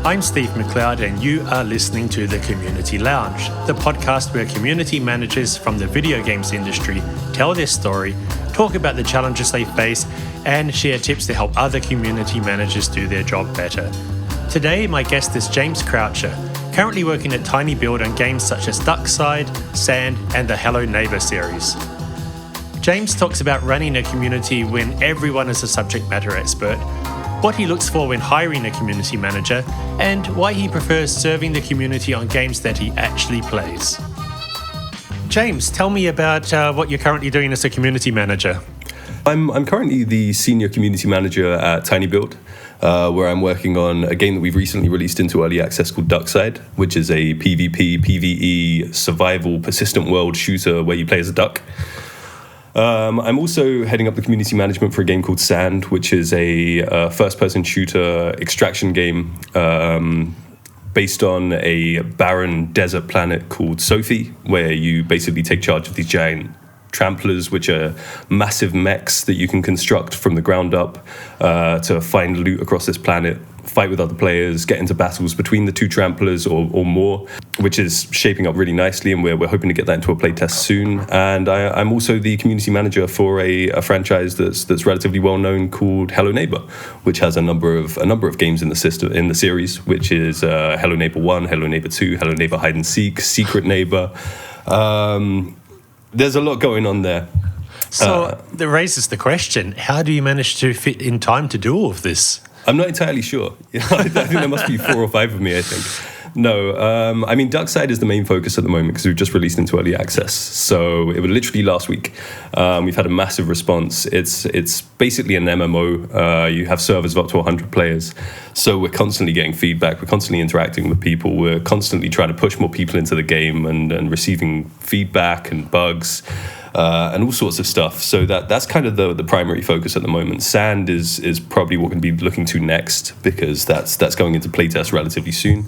I'm Steve McLeod, and you are listening to The Community Lounge, the podcast where community managers from the video games industry tell their story, talk about the challenges they face, and share tips to help other community managers do their job better. Today, my guest is James Croucher, currently working at tinyBuild on games such as Duckside, Sand, and the Hello Neighbor series. James talks about running a community when everyone is a subject matter expert, what he looks for when hiring a community manager, and why he prefers serving the community on games that he actually plays. James, tell me about what you're currently doing as a community manager. I'm currently the senior community manager at tinyBuild, where I'm working on a game that we've recently released into early access called Duckside, which is a PvP, PvE, survival, persistent world shooter where you play as a duck. I'm also heading up the community management for a game called Sand, which is a first-person shooter extraction game based on a barren desert planet called Sophie, where you basically take charge of these giant tramplers, which are massive mechs that you can construct from the ground up to find loot across this planet, fight with other players, get into battles between the two tramplers or more, which is shaping up really nicely, and we're hoping to get that into a playtest soon. And I'm also the community manager for a franchise that's relatively well known called Hello Neighbor, which has a number of games in the series, which is Hello Neighbor 1, Hello Neighbor 2, Hello Neighbor Hide and Seek, Secret Neighbor. There's a lot going on there. So that raises the question, how do you manage to fit in time to do all of this? I'm not entirely sure. I think there must be 4 or 5 of me, I think. No, I mean, Duckside is the main focus at the moment because we've just released into early access. So it was literally last week. We've had a massive response. It's basically an MMO. You have servers of up to 100 players. So we're constantly getting feedback. We're constantly interacting with people. We're constantly trying to push more people into the game and receiving feedback and bugs. And all sorts of stuff. So that's kind of the primary focus at the moment. Sand is probably what we're going to be looking to next, because that's going into playtest relatively soon.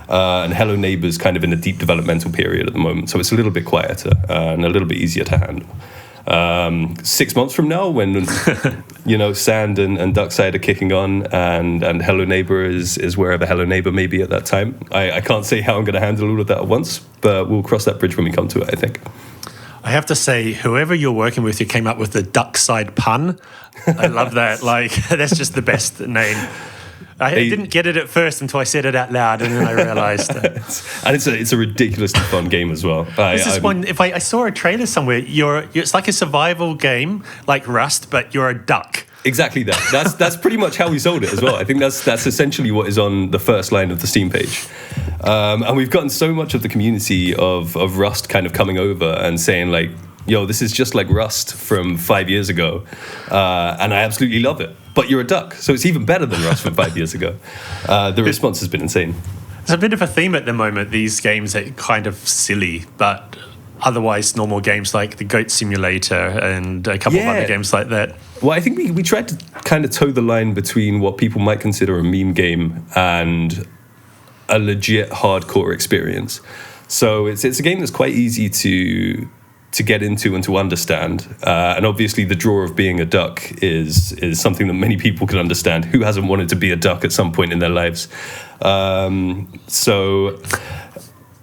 And Hello Neighbor is kind of in a deep developmental period at the moment, so it's a little bit quieter and a little bit easier to handle. 6 months from now, when Sand and Duckside are kicking on, and Hello Neighbor is wherever Hello Neighbor may be at that time. I can't say how I'm going to handle all of that at once, but we'll cross that bridge when we come to it, I think. I have to say, whoever you're working with who came up with the Duckside pun, I love that. That's just the best name. I didn't get it at first until I said it out loud, and then I realised. And it's a ridiculously fun game as well. One. If I saw a trailer somewhere, it's like a survival game, like Rust, but you're a duck. Exactly that. That's pretty much how we sold it as well. I think that's essentially what is on the first line of the Steam page. And we've gotten so much of the community of Rust kind of coming over and saying like, yo, this is just like Rust from 5 years ago. And I absolutely love it. But you're a duck, so it's even better than Rust from 5 years ago. The response has been insane. There's a bit of a theme at the moment, these games are kind of silly, but otherwise normal games like the Goat Simulator and a couple of other games like that. Well, I think we tried to kind of toe the line between what people might consider a meme game and a legit hardcore experience. So it's a game that's quite easy to get into and to understand. And obviously the draw of being a duck is something that many people can understand. Who hasn't wanted to be a duck at some point in their lives? So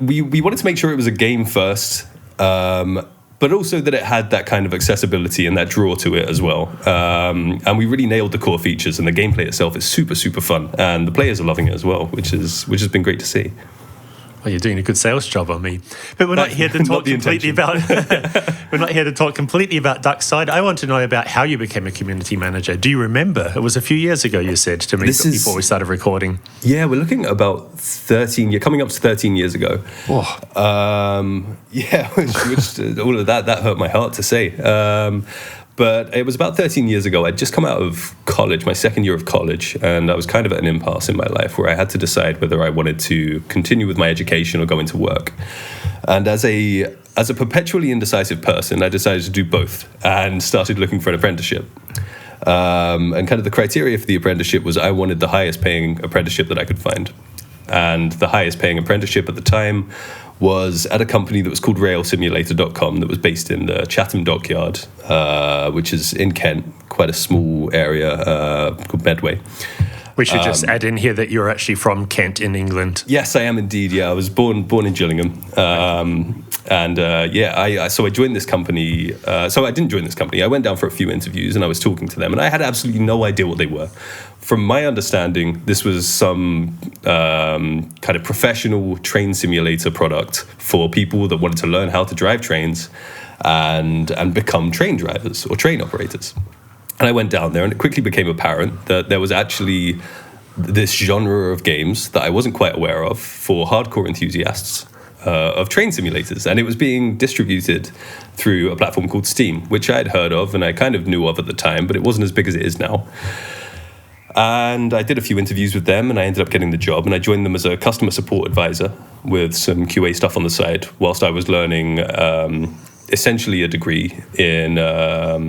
we wanted to make sure it was a game first, but also that it had that kind of accessibility and that draw to it as well. And we really nailed the core features, and the gameplay itself is super, super fun. And the players are loving it as well, which has been great to see. Well, you're doing a good sales job on me. But we're not here to talk completely about we're not here to talk completely about Duckside. I want to know about how you became a community manager. Do you remember? It was a few years ago, you said to me before we started recording. Yeah, we're looking at about 13 years, coming up to 13 years ago. Oh. Which all of that hurt my heart to say. But it was about 13 years ago. I'd just come out of college, my second year of college, and I was kind of at an impasse in my life where I had to decide whether I wanted to continue with my education or go into work. And as a perpetually indecisive person, I decided to do both and started looking for an apprenticeship. And kind of the criteria for the apprenticeship was I wanted the highest paying apprenticeship that I could find. And the highest paying apprenticeship at the time was at a company that was called railsimulator.com that was based in the Chatham Dockyard, which is in Kent, quite a small area called Medway. We should just add in here that you're actually from Kent in England. Yes, I am indeed. Yeah, I was born in Gillingham, so I joined this company. So I didn't join this company. I went down for a few interviews and I was talking to them, and I had absolutely no idea what they were. From my understanding, this was some kind of professional train simulator product for people that wanted to learn how to drive trains and become train drivers or train operators. And I went down there, and it quickly became apparent that there was actually this genre of games that I wasn't quite aware of for hardcore enthusiasts of train simulators. And it was being distributed through a platform called Steam, which I had heard of and I kind of knew of at the time, but it wasn't as big as it is now. And I did a few interviews with them, and I ended up getting the job. And I joined them as a customer support advisor with some QA stuff on the side, whilst I was learning essentially a degree in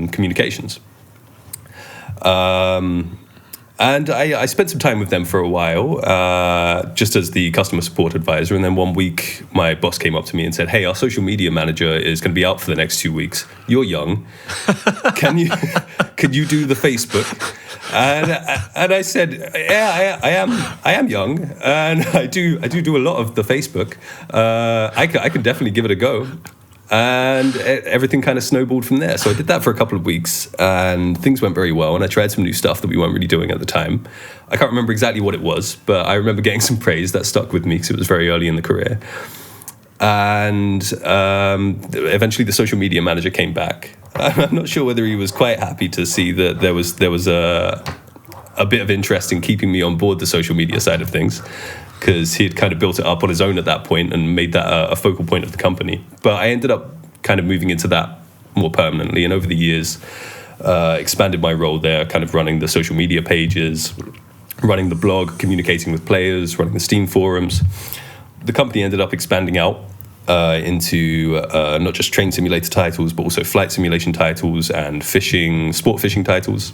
communications. And I spent some time with them for a while, just as the customer support advisor. And then one week, my boss came up to me and said, "Hey, our social media manager is going to be out for the next 2 weeks. You're young. Could you do the Facebook?" And I said, "Yeah, I am young, and I do a lot of the Facebook. I can definitely give it a go." And everything kind of snowballed from there. So I did that for a couple of weeks, and things went very well. And I tried some new stuff that we weren't really doing at the time. I can't remember exactly what it was, but I remember getting some praise that stuck with me because it was very early in the career. And eventually the social media manager came back. I'm not sure whether he was quite happy to see that there was a bit of interest in keeping me on board the social media side of things, because he had kind of built it up on his own at that point and made that a focal point of the company. But I ended up kind of moving into that more permanently, and over the years expanded my role there, kind of running the social media pages, running the blog, communicating with players, running the Steam forums. The company ended up expanding out into not just train simulator titles, but also flight simulation titles and sport fishing titles.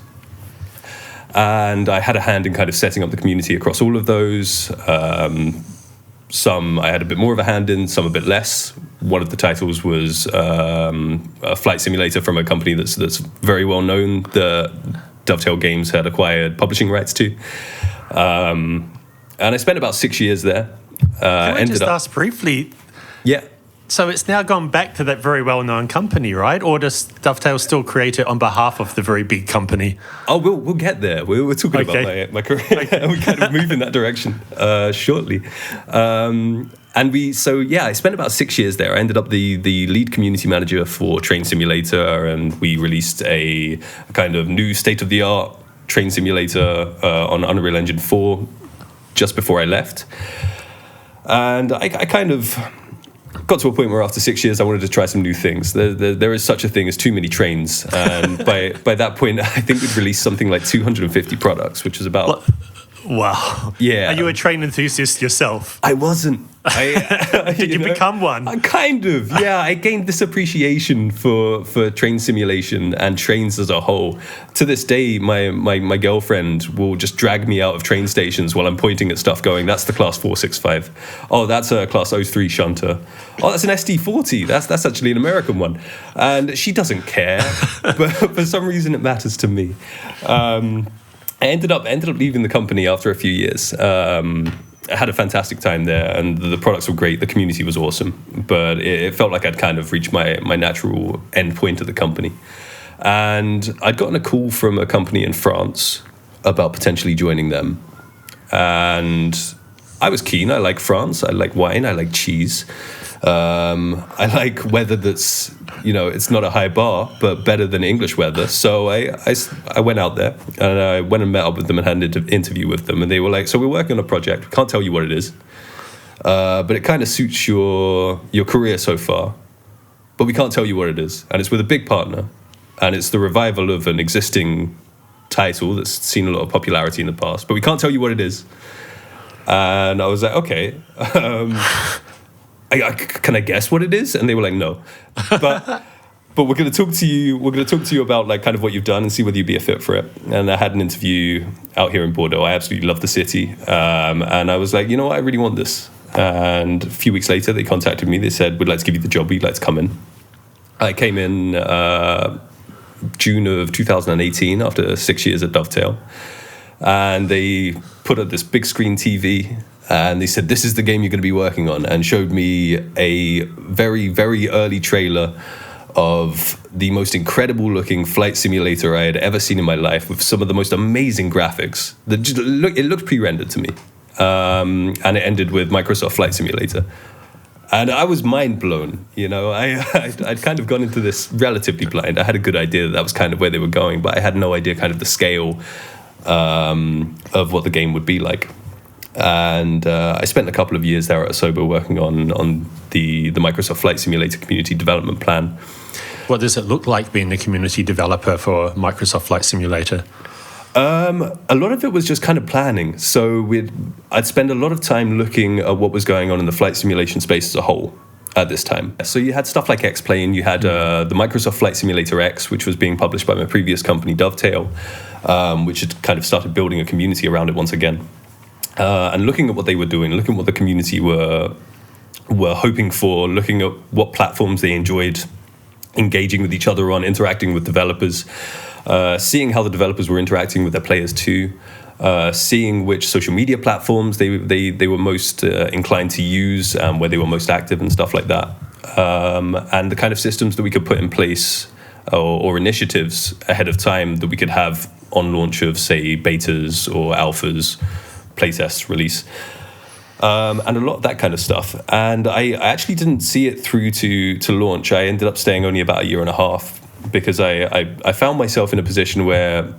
And I had a hand in kind of setting up the community across all of those. Some I had a bit more of a hand in, some a bit less. One of the titles was a flight simulator from a company that's very well known that Dovetail Games had acquired publishing rights to. And I spent about 6 years there. Can I just ask briefly? Yeah. So it's now gone back to that very well-known company, right? Or does Dovetail still create it on behalf of the very big company? Oh, we'll get there. We're talking about my career. Okay. We kind of move in that direction shortly. I spent about 6 years there. I ended up the lead community manager for Train Simulator, and we released a kind of new state-of-the-art train simulator on Unreal Engine 4 just before I left. And I kind of got to a point where after 6 years I wanted to try some new things. There is such a thing as too many trains, and by that point I think we'd released something like 250 products, which is about... Wow. Yeah. Are you a train enthusiast yourself? I wasn't. Did you become one? Kind of, yeah. I gained this appreciation for train simulation and trains as a whole. To this day, my girlfriend will just drag me out of train stations while I'm pointing at stuff going, "That's the Class 465. Oh, that's a Class 03 shunter. Oh, that's an SD40. That's actually an American one." And she doesn't care, but for some reason it matters to me. I ended up leaving the company after a few years. I had a fantastic time there, and the products were great. The community was awesome, but it felt like I'd kind of reached my natural end point of the company. And I'd gotten a call from a company in France about potentially joining them. And I was keen. I like France. I like wine. I like cheese. I like weather that's, it's not a high bar, but better than English weather. So I went out there, and I went and met up with them and had an interview with them. And they were like, "So we're working on a project. We can't tell you what it is, but it kind of suits your career so far. But we can't tell you what it is. And it's with a big partner. And it's the revival of an existing title that's seen a lot of popularity in the past. But we can't tell you what it is." And I was like, "Okay. Can I guess what it is?" And they were like, "No." but we're going to talk to you. We're going to talk to you about like kind of what you've done and see whether you'd be a fit for it. And I had an interview out here in Bordeaux. I absolutely love the city, and I was like, you know what, I really want this. And a few weeks later, they contacted me. They said, we'd like to give you the job. We'd like to come in. I came in June of 2018 after 6 years at Dovetail. And they put up this big screen TV and they said, this is the game you're going to be working on, and showed me a very, very early trailer of the most incredible looking flight simulator I had ever seen in my life, with some of the most amazing graphics. It looked pre-rendered to me. And it ended with Microsoft Flight Simulator. And I was mind blown. You know, I'd kind of gone into this relatively blind. I had a good idea that was kind of where they were going, but I had no idea kind of the scale of what the game would be like. And I spent a couple of years there at Asobo working on the Microsoft Flight Simulator community development plan. What does it look like being the community developer for Microsoft Flight Simulator? A lot of it was just kind of planning. So I'd spend a lot of time looking at what was going on in the flight simulation space as a whole at this time. So you had stuff like X-Plane, you had the Microsoft Flight Simulator X, which was being published by my previous company, Dovetail, which had kind of started building a community around it once again. And looking at what they were doing, looking at what the community were hoping for, looking at what platforms they enjoyed engaging with each other on, interacting with developers, seeing how the developers were interacting with their players too, seeing which social media platforms they were most inclined to use, where they were most active and stuff like that, and the kind of systems that we could put in place or initiatives ahead of time that we could have on launch of, say, betas or alphas, playtest release, and a lot of that kind of stuff. And I actually didn't see it through to launch. I ended up staying only about a year and a half because I found myself in a position where,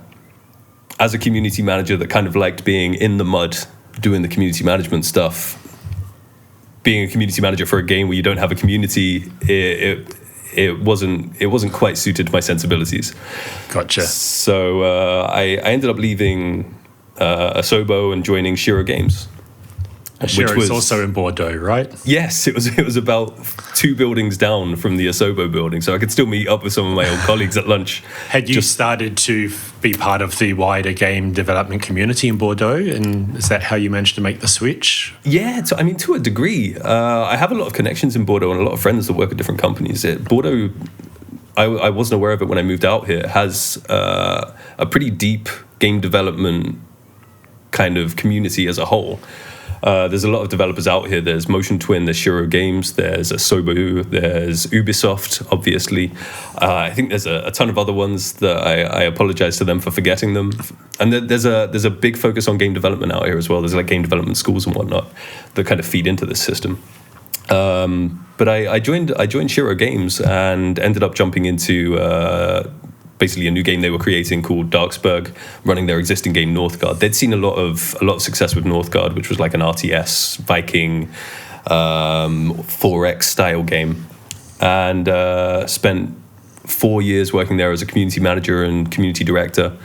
as a community manager that kind of liked being in the mud, doing the community management stuff, being a community manager for a game where you don't have a community, it wasn't quite suited to my sensibilities. Gotcha. So I ended up leaving Asobo and joining Shiro Games. Shiro is also in Bordeaux, right? Yes, it was about 2 buildings down from the Asobo building, so I could still meet up with some of my old colleagues at lunch. Had you started to be part of the wider game development community in Bordeaux, and is that how you managed to make the switch? Yeah, to a degree. I have a lot of connections in Bordeaux and a lot of friends that work at different companies. Bordeaux, I wasn't aware of it when I moved out here, has a pretty deep game development kind of community as a whole. There's a lot of developers out here. There's Motion Twin, there's Shiro Games, there's Asobo, there's Ubisoft, obviously. I think there's a ton of other ones that I apologize to them for forgetting them. And there's a big focus on game development out here as well. There's like game development schools and whatnot that kind of feed into this system. But I joined Shiro Games and ended up jumping into basically a new game they were creating called Darksburg, running their existing game Northgard. They'd seen a lot of success with Northgard, which was like an RTS Viking 4X style game, and spent 4 years working there as a community manager and community director,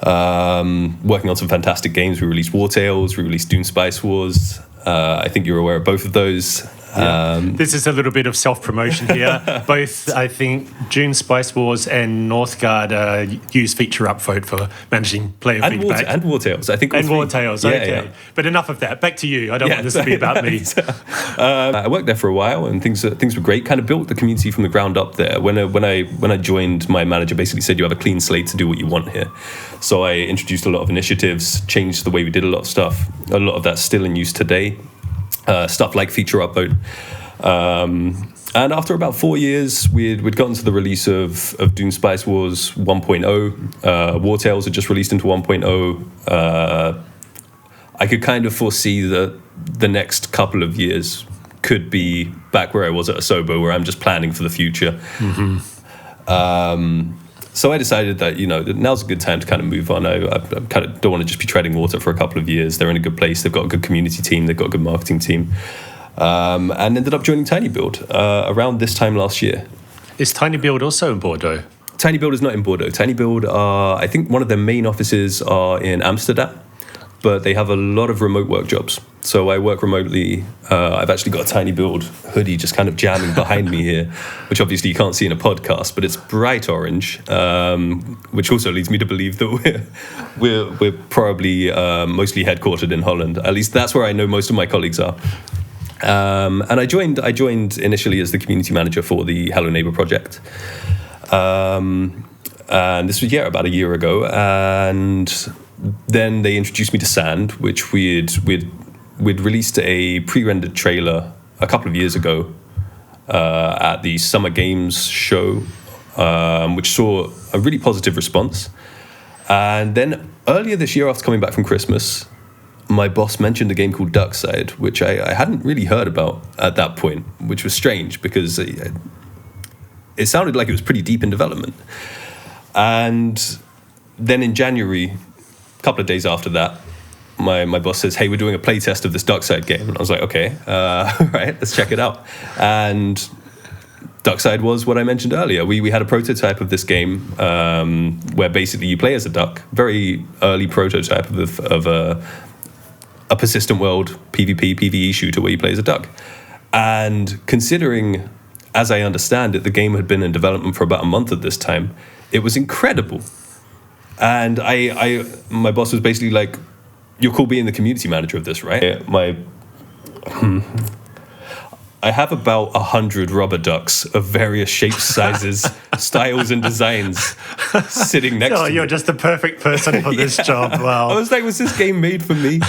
working on some fantastic games. We released War Tales, we released Dune Spice Wars. I think you're aware of both of those. Yeah. This is a little bit of self-promotion here. Both, I think, Dune Spice Wars and Northgard use feature upvote for managing player feedback. And War Tales, I think. And War Tales, okay. Yeah. But enough of that. Back to you. I don't want this to be about me. I worked there for a while, and things were great. Kind of built the community from the ground up there. When I joined, my manager basically said, "You have a clean slate to do what you want here." So I introduced a lot of initiatives, changed the way we did a lot of stuff. A lot of that's still in use today. Stuff like feature upvote. And after about 4 years, we'd gotten to the release of Dune Spice Wars 1.0. War Tales had just released into 1.0. I could kind of foresee that the next couple of years could be back where I was at Asobo, where I'm just planning for the future. Mm-hmm. So I decided that, now's a good time to kind of move on. I kind of don't want to just be treading water for a couple of years. They're in a good place. They've got a good community team. They've got a good marketing team. And ended up joining tinyBuild around this time last year. Is tinyBuild also in Bordeaux? tinyBuild is not in Bordeaux. tinyBuild I think one of their main offices are in Amsterdam. but they have a lot of remote work jobs. So I work remotely. I've actually got a Tiny Build hoodie just kind of jamming behind me here, which obviously you can't see in a podcast, but it's bright orange, which also leads me to believe that we're probably mostly headquartered in Holland. At least that's where I know most of my colleagues are. And I joined initially as the community manager for the Hello Neighbor project. And this was, about a year ago. And then they introduced me to Sand, which we'd released a pre-rendered trailer a couple of years ago at the Summer Games show, which saw a really positive response. And then earlier this year, after coming back from Christmas, my boss mentioned a game called Duckside, which I hadn't really heard about at that point, which was strange because it sounded like it was pretty deep in development. And then in January, a couple of days after that, my boss says, hey, we're doing a playtest of this Duckside game. And I was like, okay, right, let's check it out. And Duckside was what I mentioned earlier. We had a prototype of this game where basically you play as a duck, very early prototype of a persistent world PvP, PvE shooter where you play as a duck. And considering, as I understand it, the game had been in development for about a month at this time, it was incredible. And my boss was basically like, you're cool being the community manager of this, right? I have about 100 rubber ducks of various shapes, sizes, styles, and designs sitting next to me. You're just the perfect person for this job. Wow. I was like, was this game made for me?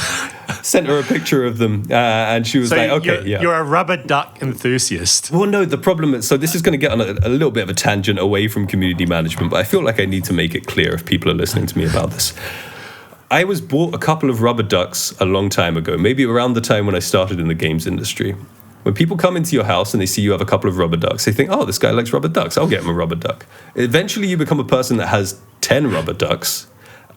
Sent her a picture of them, and she was like, okay, You're a rubber duck enthusiast. Well, no, the problem is, so this is going to get on a little bit of a tangent away from community management, but I feel like I need to make it clear if people are listening to me about this. I was bought a couple of rubber ducks a long time ago, maybe around the time when I started in the games industry. When people come into your house and they see you have a couple of rubber ducks, they think, oh, this guy likes rubber ducks, I'll get him a rubber duck. Eventually you become a person that has 10 rubber ducks,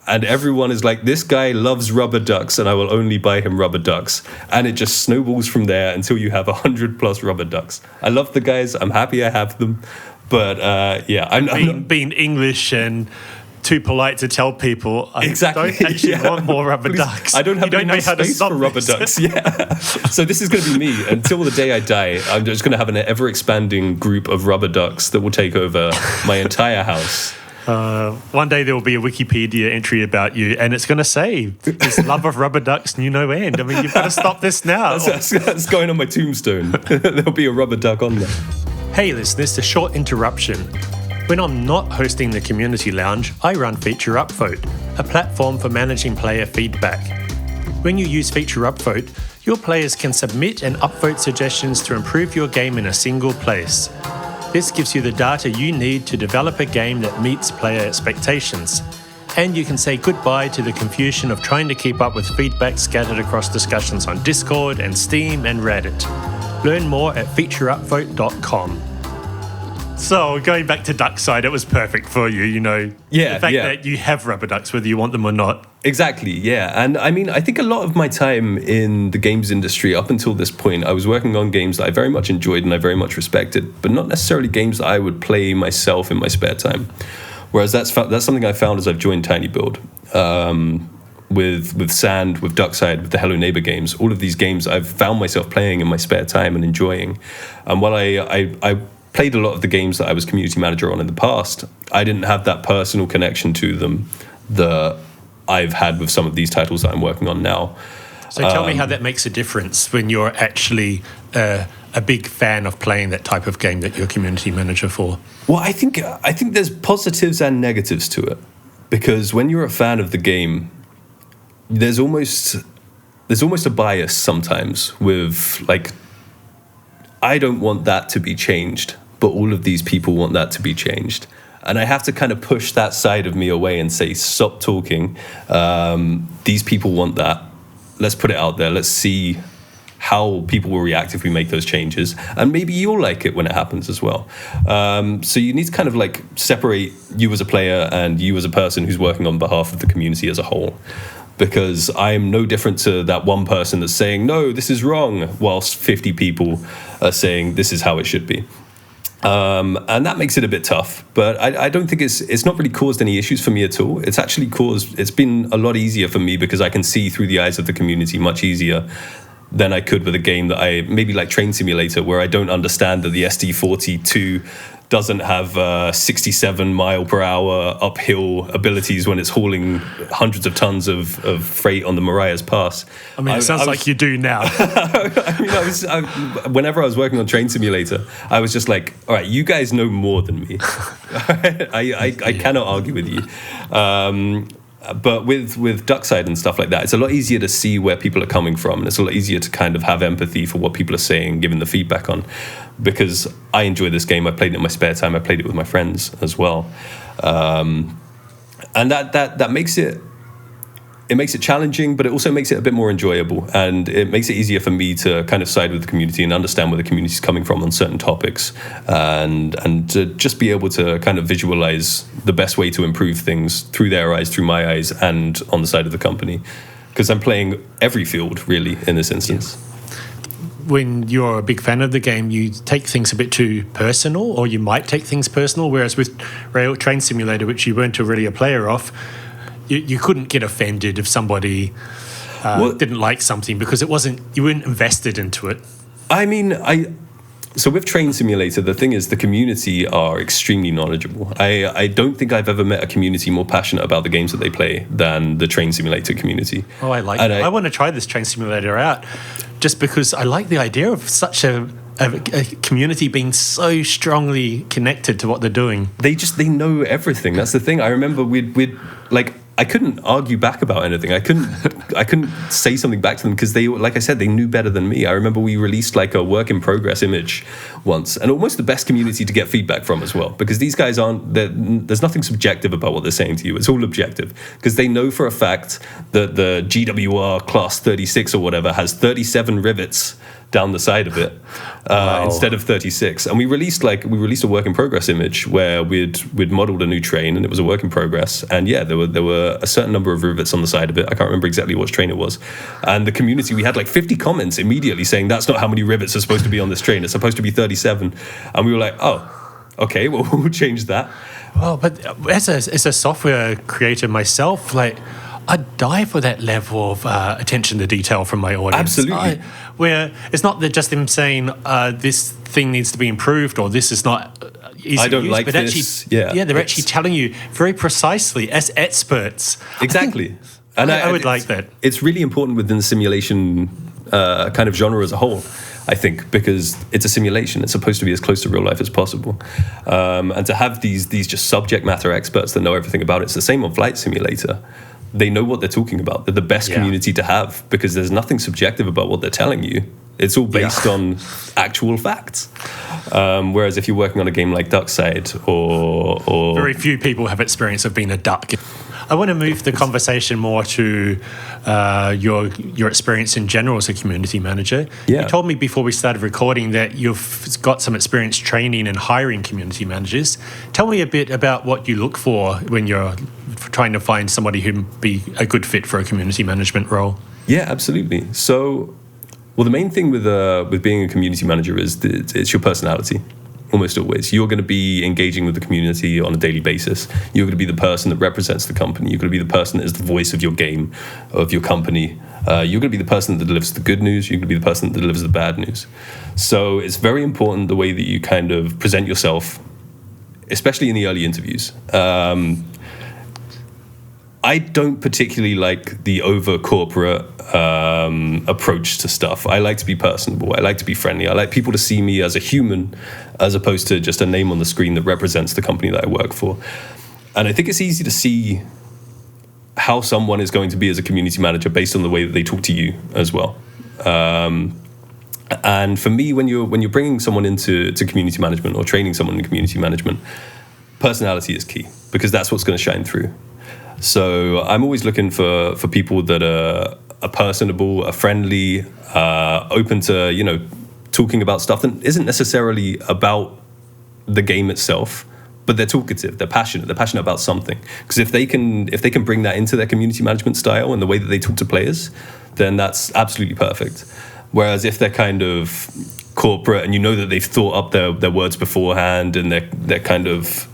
and everyone is like, this guy loves rubber ducks and I will only buy him rubber ducks. And it just snowballs from there until you have 100 plus rubber ducks. I love the guys, I'm happy I have them, but being English and too polite to tell people I don't actually want more rubber ducks. I don't have enough space for rubber ducks. Yeah. So this is going to be me until the day I die. I'm just going to have an ever-expanding group of rubber ducks that will take over my entire house. One day there will be a Wikipedia entry about you, and it's going to say this love of rubber ducks knew no end. I mean, you've got to stop this now. That's going on my tombstone. There'll be a rubber duck on there. Hey listeners, a short interruption. When I'm not hosting the Community Lounge, I run Feature Upvote, a platform for managing player feedback. When you use Feature Upvote, your players can submit and upvote suggestions to improve your game in a single place. This gives you the data you need to develop a game that meets player expectations. And you can say goodbye to the confusion of trying to keep up with feedback scattered across discussions on Discord and Steam and Reddit. Learn more at featureupvote.com. So going back to Duckside, it was perfect for you, the fact that you have rubber ducks, whether you want them or not. Exactly, yeah. And I mean, I think a lot of my time in the games industry up until this point, I was working on games that I very much enjoyed and I very much respected, but not necessarily games that I would play myself in my spare time. Whereas that's something I found as I've joined Tiny Build. With Sand, with Duckside, with the Hello Neighbor games, all of these games I've found myself playing in my spare time and enjoying. And while I played a lot of the games that I was community manager on in the past, I didn't have that personal connection to them that I've had with some of these titles that I'm working on now. So tell me how that makes a difference when you're actually a big fan of playing that type of game that you're community manager for. Well, I think there's positives and negatives to it, because when you're a fan of the game, there's almost a bias sometimes with like, I don't want that to be changed, but all of these people want that to be changed. And I have to kind of push that side of me away and say, stop talking. These people want that. Let's put it out there. Let's see how people will react if we make those changes. And maybe you'll like it when it happens as well. So you need to kind of like separate you as a player and you as a person who's working on behalf of the community as a whole. Because I'm no different to that one person that's saying, no, this is wrong, whilst 50 people are saying this is how it should be. And that makes it a bit tough, but I don't think it's not really caused any issues for me at all. It's been a lot easier for me because I can see through the eyes of the community much easier than I could with a game that I maybe like Train Simulator, where I don't understand that the SD42 doesn't have 67 mile per hour uphill abilities when it's hauling hundreds of tons of freight on the Marias Pass. I mean, it sounds like you do now. Whenever I was working on Train Simulator, I was just like, all right, you guys know more than me. I cannot argue with you. But with Duckside and stuff like that, it's a lot easier to see where people are coming from, and it's a lot easier to kind of have empathy for what people are saying, giving the feedback on. Because I enjoy this game, I played it in my spare time, I played it with my friends as well, and that makes it challenging, but it also makes it a bit more enjoyable, and it makes it easier for me to kind of side with the community and understand where the community is coming from on certain topics, and to just be able to kind of visualize the best way to improve things through their eyes, through my eyes, and on the side of the company, because I'm playing every field really in this instance. When you're a big fan of the game, you take things a bit too personal, or you might take things personal, whereas with Train Simulator, which you weren't really a player of, you couldn't get offended if somebody didn't like something because you weren't invested into it. I mean, so with Train Simulator, the thing is the community are extremely knowledgeable. I don't think I've ever met a community more passionate about the games that they play than the Train Simulator community. Oh, I like it. I want to try this Train Simulator out just because I like the idea of such a community being so strongly connected to what they're doing. They know everything. That's the thing. I remember we'd like, I couldn't argue back about anything. I couldn't say something back to them because they, like I said, they knew better than me. I remember we released like a work in progress image once, and almost the best community to get feedback from as well, because these guys there's nothing subjective about what they're saying to you. It's all objective because they know for a fact that the GWR Class 36 or whatever has 37 rivets down the side of it instead of 36, and we released a work in progress image where we'd modeled a new train, and it was a work in progress, and yeah, there were a certain number of rivets on the side of it. I can't remember exactly which train it was, and the community, we had like 50 comments immediately saying that's not how many rivets are supposed to be on this train, it's supposed to be 37, and we were like, oh, okay, well, we'll change that. Well, but as a software creator myself, like, I'd die for that level of attention to detail from my audience. Absolutely. Where it's not that just them saying this thing needs to be improved or this is not easy I don't to use, like but this. Actually, they're actually telling you very precisely as experts. Exactly. And I would like that. It's really important within the simulation kind of genre as a whole, I think, because it's a simulation. It's supposed to be as close to real life as possible. And to have these just subject matter experts that know everything about it, it's the same on Flight Simulator. They know what they're talking about. They're the best community to have because there's nothing subjective about what they're telling you. It's all based on actual facts. Whereas if you're working on a game like Duckside or... Very few people have experience of being a duck. I want to move the conversation more to your experience in general as a community manager. Yeah. You told me before we started recording that you've got some experience training and hiring community managers. Tell me a bit about what you look for when you're trying to find somebody who'd be a good fit for a community management role. Yeah, absolutely. So, well, the main thing with being a community manager is that it's your personality. Almost always. You're going to be engaging with the community on a daily basis. You're going to be the person that represents the company. You're going to be the person that is the voice of your game, of your company. You're going to be the person that delivers the good news. You're going to be the person that delivers the bad news. So it's very important the way that you kind of present yourself, especially in the early interviews. I don't particularly like the over-corporate approach to stuff. I like to be personable. I like to be friendly. I like people to see me as a human as opposed to just a name on the screen that represents the company that I work for. And I think it's easy to see how someone is going to be as a community manager based on the way that they talk to you as well. And for me, when you're bringing someone into community management or training someone in community management, personality is key because that's what's going to shine through. So I'm always looking for people that are personable, are friendly, open to, talking about stuff that isn't necessarily about the game itself, but they're talkative, they're passionate about something. Because if they can bring that into their community management style and the way that they talk to players, then that's absolutely perfect. Whereas if they're kind of corporate, and you know that they've thought up their words beforehand, and they're kind of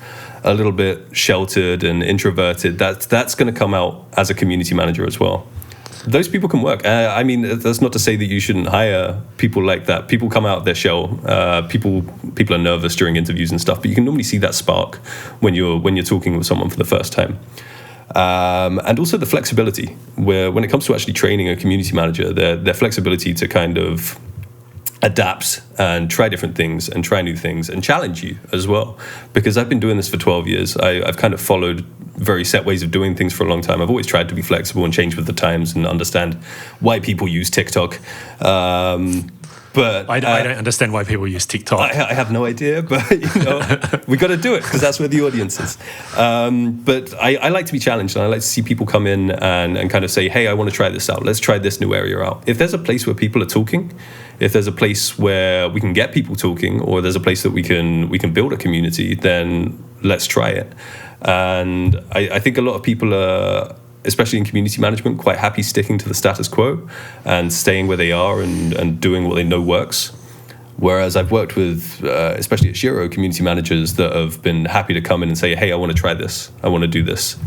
a little bit sheltered and introverted, that's going to come out as a community manager as well. Those people can work. I mean, that's not to say that you shouldn't hire people like that. People come out of their shell. People are nervous during interviews and stuff, but you can normally see that spark when you're talking with someone for the first time. And also the flexibility, where when it comes to actually training a community manager, their flexibility to kind of adapt and try different things and try new things and challenge you as well. Because I've been doing this for 12 years. I've kind of followed very set ways of doing things for a long time. I've always tried to be flexible and change with the times and understand why people use TikTok. But I don't understand why people use TikTok. I have no idea, but we got to do it because that's where the audience is. But I like to be challenged, and I like to see people come in and kind of say, hey, I want to try this out. Let's try this new area out. If there's a place where people are talking, if there's a place where we can get people talking, or there's a place that we can build a community, then let's try it. And I think a lot of people are, especially in community management, quite happy sticking to the status quo and staying where they are and doing what they know works. Whereas I've worked with, especially at Shiro, community managers that have been happy to come in and say, hey, I want to try this. I want to do this.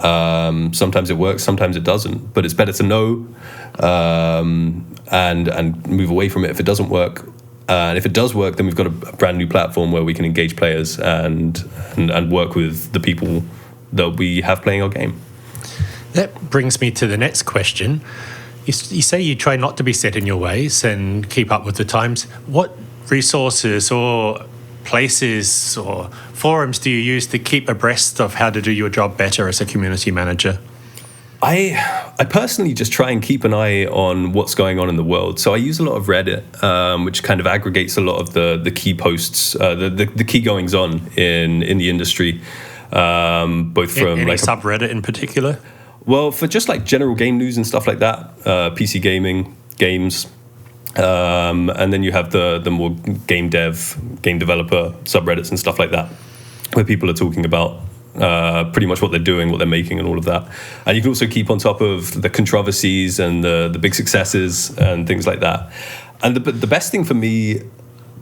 Sometimes it works, sometimes it doesn't. But it's better to know and move away from it if it doesn't work. And if it does work, then we've got a brand new platform where we can engage players and work with the people that we have playing our game. That brings me to the next question. You say you try not to be set in your ways and keep up with the times. What resources or places or forums do you use to keep abreast of how to do your job better as a community manager? I personally just try and keep an eye on what's going on in the world. So I use a lot of Reddit, which kind of aggregates a lot of the key posts, the key goings on in the industry, both from any subreddit in particular. Well, for just like general game news and stuff like that, PC gaming, games, and then you have the more game developer subreddits and stuff like that, where people are talking about pretty much what they're doing, what they're making, and all of that. And you can also keep on top of the controversies and the big successes and things like that. And the best thing for me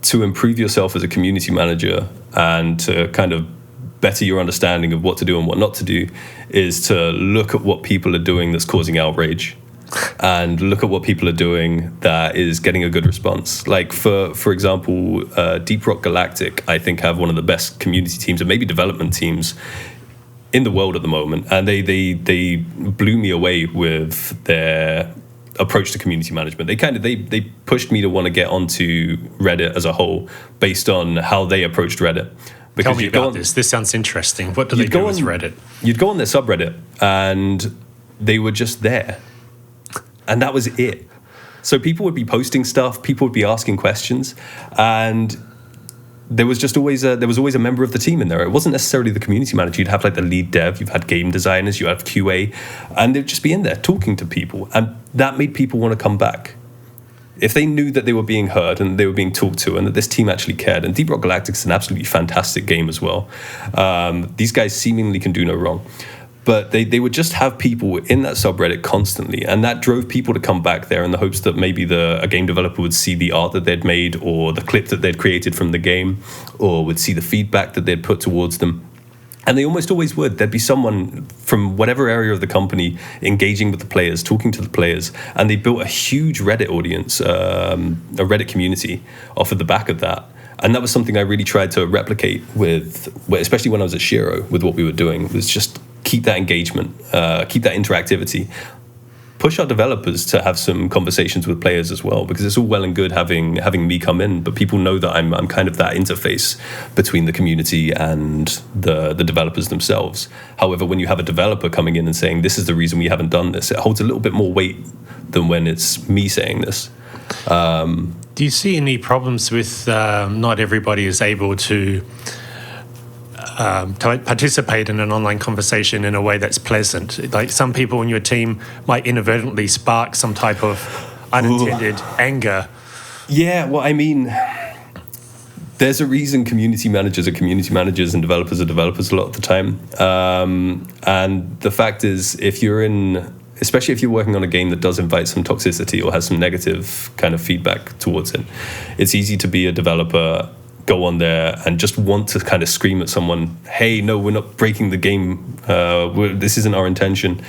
to improve yourself as a community manager and to kind of better your understanding of what to do and what not to do is to look at what people are doing that's causing outrage and look at what people are doing that is getting a good response. Like for example, Deep Rock Galactic, I think, have one of the best community teams and maybe development teams in the world at the moment. And they blew me away with their approach to community management. They pushed me to want to get onto Reddit as a whole based on how they approached Reddit. Tell me about this. This sounds interesting. What do they do with Reddit? You'd go on their subreddit and they were just there. And that was it. So people would be posting stuff, people would be asking questions, and there was always a member of the team in there. It wasn't necessarily the community manager. You'd have like the lead dev, you've had game designers, you have QA, and they'd just be in there talking to people. And that made people want to come back. If they knew that they were being heard and they were being talked to and that this team actually cared. And Deep Rock Galactic is an absolutely fantastic game as well. These guys seemingly can do no wrong. But they would just have people in that subreddit constantly. And that drove people to come back there in the hopes that maybe a game developer would see the art that they'd made or the clip that they'd created from the game or would see the feedback that they'd put towards them. And they almost always would. There'd be someone from whatever area of the company engaging with the players, talking to the players. And they built a huge Reddit audience, a Reddit community off of the back of that. And that was something I really tried to replicate especially when I was at Shiro, with what we were doing, was just keep that engagement, keep that interactivity, push our developers to have some conversations with players as well, because it's all well and good having me come in, but people know that I'm kind of that interface between the community and the developers themselves. However, when you have a developer coming in and saying, this is the reason we haven't done this, it holds a little bit more weight than when it's me saying this. Do you see any problems with not everybody is able to participate in an online conversation in a way that's pleasant? Like some people in your team might inadvertently spark some type of unintended anger. Yeah, well, I mean, there's a reason community managers are community managers and developers are developers a lot of the time. And the fact is, if you're in especially if you're working on a game that does invite some toxicity or has some negative kind of feedback towards it. It's easy to be a developer, go on there and just want to kind of scream at someone, hey, no, we're not breaking the game. This isn't our intention.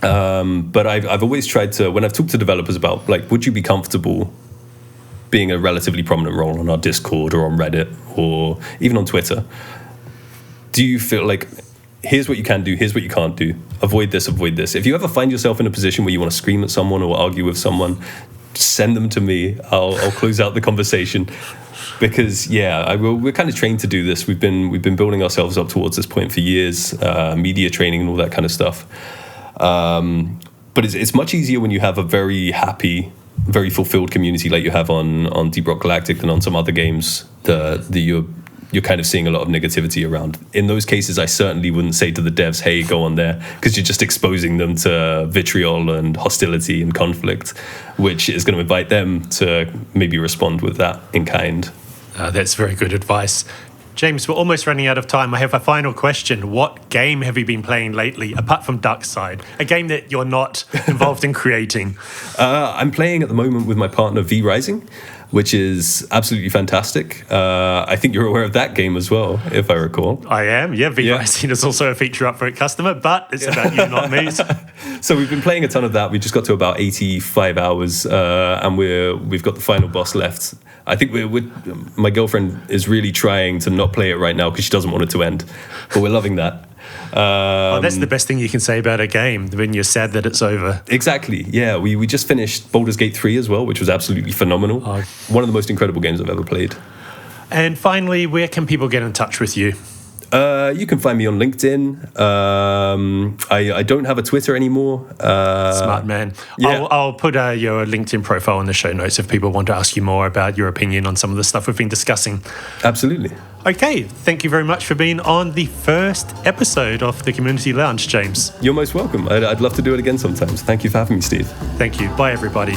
But I've always tried to, when I've talked to developers about, like, would you be comfortable being a relatively prominent role on our Discord or on Reddit or even on Twitter? Do you feel like, here's what you can do, here's what you can't do, avoid this, avoid this. If you ever find yourself in a position where you want to scream at someone or argue with someone, send them to me. I'll close out the conversation. Because we're kind of trained to do this. We've been building ourselves up towards this point for years, media training and all that kind of stuff. But it's much easier when you have a very happy, very fulfilled community like you have on Deep Rock Galactic than on some other games that you're kind of seeing a lot of negativity around. In those cases, I certainly wouldn't say to the devs, hey, go on there, because you're just exposing them to vitriol and hostility and conflict, which is going to invite them to maybe respond with that in kind. That's very good advice. James, we're almost running out of time. I have a final question. What game have you been playing lately, apart from Darkside? A game that you're not involved in creating. I'm playing at the moment with my partner V Rising, which is absolutely fantastic. I think you're aware of that game as well, if I recall. I am, yeah. V Rising is also a feature upgrade customer, but it's about you, not me. So we've been playing a ton of that. We just got to about 85 hours, and we've got the final boss left. I think my girlfriend is really trying to not play it right now because she doesn't want it to end, but we're loving that. That's the best thing you can say about a game when you're sad that it's over. Exactly, yeah. We just finished Baldur's Gate 3 as well, which was absolutely phenomenal. One of the most incredible games I've ever played. And finally, where can people get in touch with you? You can find me on LinkedIn. I don't have a Twitter anymore. Smart man. Yeah. I'll put your LinkedIn profile in the show notes if people want to ask you more about your opinion on some of the stuff we've been discussing. Absolutely. Okay, thank you very much for being on the first episode of the Community Lounge, James. You're most welcome. I'd love to do it again sometimes. Thank you for having me, Steve. Thank you. Bye, everybody.